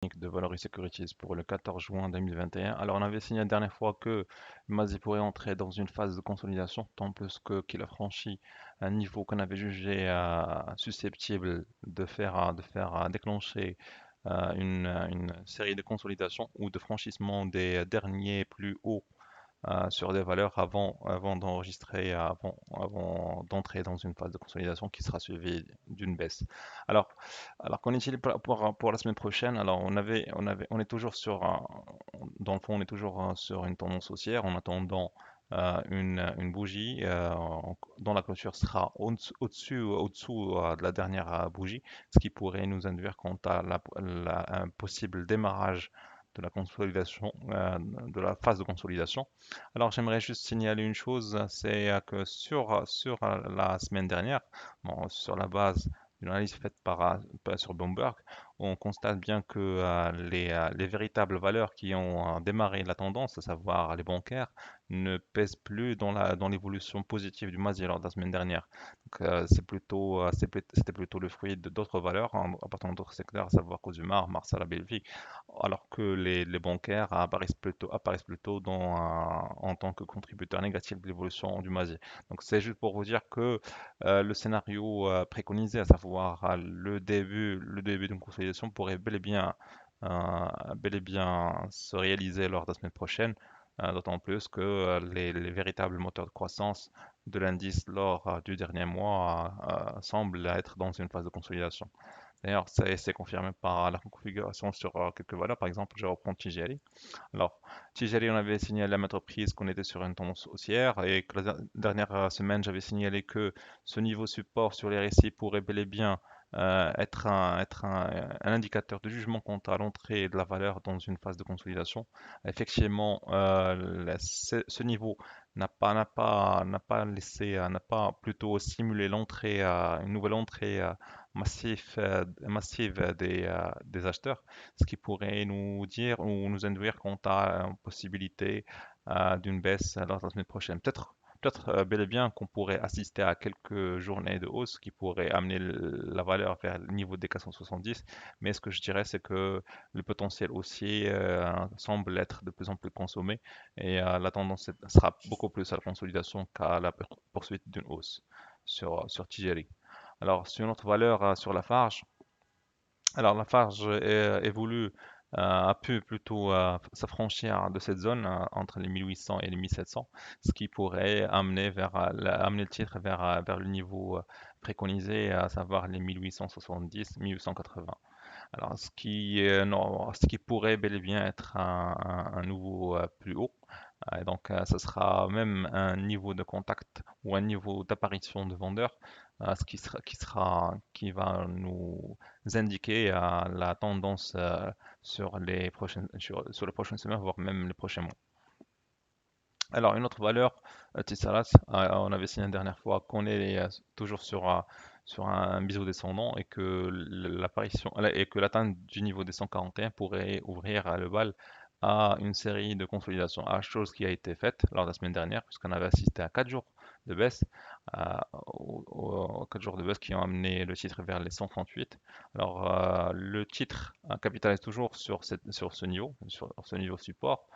de Valory Securities pour le 14 juin 2021. Alors, on avait signé la dernière fois que Mazi pourrait entrer dans une phase de consolidation, tant plus que qu'il a franchi un niveau qu'on avait jugé susceptible de faire déclencher une série de consolidation ou de franchissement des derniers plus hauts sur des valeurs avant d'enregistrer, avant d'entrer dans une phase de consolidation qui sera suivie d'une baisse. Alors, alors qu'en est-il pour la semaine prochaine? Alors, on est toujours dans le fond, on est toujours sur une tendance haussière en attendant une bougie dont la clôture sera au-dessous de la dernière bougie, ce qui pourrait nous induire quant à un possible démarrage de la consolidation, de la phase de consolidation. Alors, j'aimerais juste signaler une chose, c'est que sur la semaine dernière, bon, sur la base d'une analyse faite sur Bloomberg, on constate bien que les véritables valeurs qui ont démarré la tendance, à savoir les bancaires, ne pèsent plus dans l'évolution positive du MASI lors de la semaine dernière. Donc, c'était plutôt le fruit d'autres valeurs appartenant d'autres secteurs, à savoir Cosumar, Marsala Belfi, alors que les bancaires apparaissent plutôt en tant que contributeurs négatifs de l'évolution du MASI. Donc c'est juste pour vous dire que le scénario préconisé, à savoir le début d'une consolidation, pourrait bel et bien se réaliser lors de la semaine prochaine, d'autant plus que les véritables moteurs de croissance de l'indice lors du dernier mois semblent être dans une phase de consolidation. D'ailleurs, c'est confirmé par la configuration sur quelques valeurs. Par exemple, je reprends Tijeri. Alors, Tijeri, on avait signalé à maintes reprises qu'on était sur une tendance haussière et que la dernière semaine, j'avais signalé que ce niveau support sur les récits pourrait bel et bien être un indicateur de jugement quant à l'entrée de la valeur dans une phase de consolidation. Effectivement, ce niveau n'a pas plutôt simulé une nouvelle entrée massive des acheteurs, ce qui pourrait nous dire ou nous induire quant à une possibilité d'une baisse lors de la semaine prochaine. Peut-être bel et bien qu'on pourrait assister à quelques journées de hausse qui pourraient amener la valeur vers le niveau des 470, mais ce que je dirais, c'est que le potentiel haussier semble être de plus en plus consommé et la tendance sera beaucoup plus à la consolidation qu'à la poursuite d'une hausse sur Tijeri. Alors, sur une autre valeur, sur la Farge, alors la Farge évolue, a pu plutôt s'affranchir de cette zone entre les 1800 et les 1700, ce qui pourrait amener le titre vers le niveau préconisé, à savoir les 1870, 1880. Alors, ce qui pourrait bel et bien être un nouveau plus haut. Donc, ce sera même un niveau de contact ou un niveau d'apparition de vendeur, qui va nous indiquer la tendance sur les prochaines semaines, voire même les prochains mois. Alors, une autre valeur, Tissaras, on avait signé la dernière fois qu'on est toujours sur un biseau descendant et que l'atteinte du niveau des 141 pourrait ouvrir le bal à une série de consolidations, à chose qui a été faite lors de la semaine dernière, puisqu'on avait assisté à 4 jours de baisse, 4 jours de baisse qui ont amené le titre vers les 138. Alors, le titre capitalise toujours sur ce niveau support.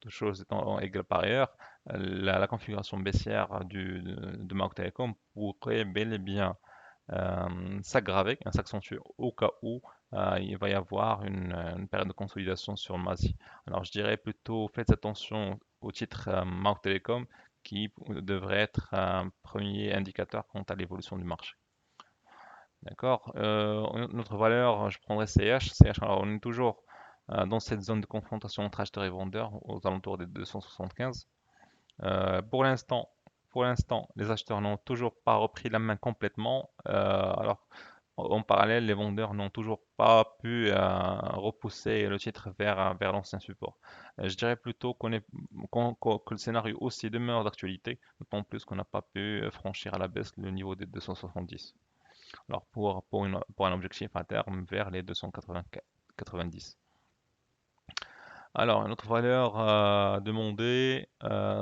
Chose étant égale par ailleurs, la configuration baissière de Maroc Telecom pourrait bel et bien s'aggraver, s'accentuer au cas où il va y avoir une période de consolidation sur Mazi. Alors je dirais plutôt faites attention au titre Maroc Telecom qui devrait être un premier indicateur quant à l'évolution du marché. D'accord. Notre valeur, je prendrais CH. CH, alors on est toujours dans cette zone de confrontation entre acheteurs et vendeurs, aux alentours des 275. Pour l'instant, les acheteurs n'ont toujours pas repris la main complètement. Alors, en parallèle, les vendeurs n'ont toujours pas pu repousser le titre vers l'ancien support. Je dirais plutôt que le scénario aussi demeure d'actualité, d'autant plus qu'on n'a pas pu franchir à la baisse le niveau des 270. Alors pour un objectif à terme vers les 290. Alors, une autre valeur demandée,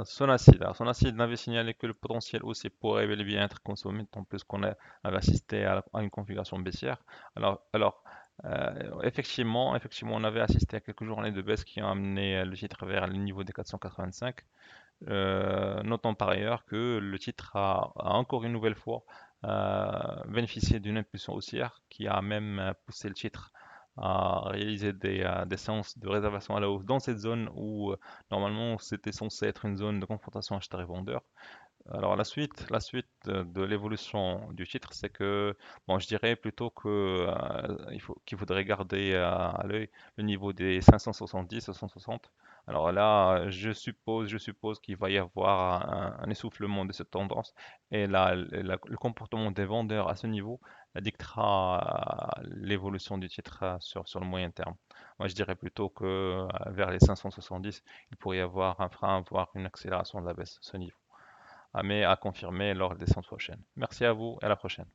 Sonacid. Alors, Sonacid n'avait signalé que le potentiel aussi pourrait bel et bien être consommé, tant plus qu'on avait assisté à une configuration baissière. Alors Effectivement, on avait assisté à quelques journées de baisse qui ont amené le titre vers le niveau des 485. Notons par ailleurs que le titre a encore une nouvelle fois bénéficié d'une impulsion haussière qui a même poussé le titre à réaliser des séances de réservation à la hausse dans cette zone où normalement c'était censé être une zone de confrontation acheteur et vendeur. Alors la suite de l'évolution du titre, c'est que, bon, je dirais plutôt que qu'il faudrait garder à l'œil le niveau des 570, 560. Alors là, je suppose qu'il va y avoir un essoufflement de cette tendance et là, le comportement des vendeurs à ce niveau dictera l'évolution du titre sur le moyen terme. Moi, je dirais plutôt que vers les 570, il pourrait y avoir un frein, voire une accélération de la baisse à ce niveau mais à confirmer lors des séances prochaines. Merci à vous et à la prochaine.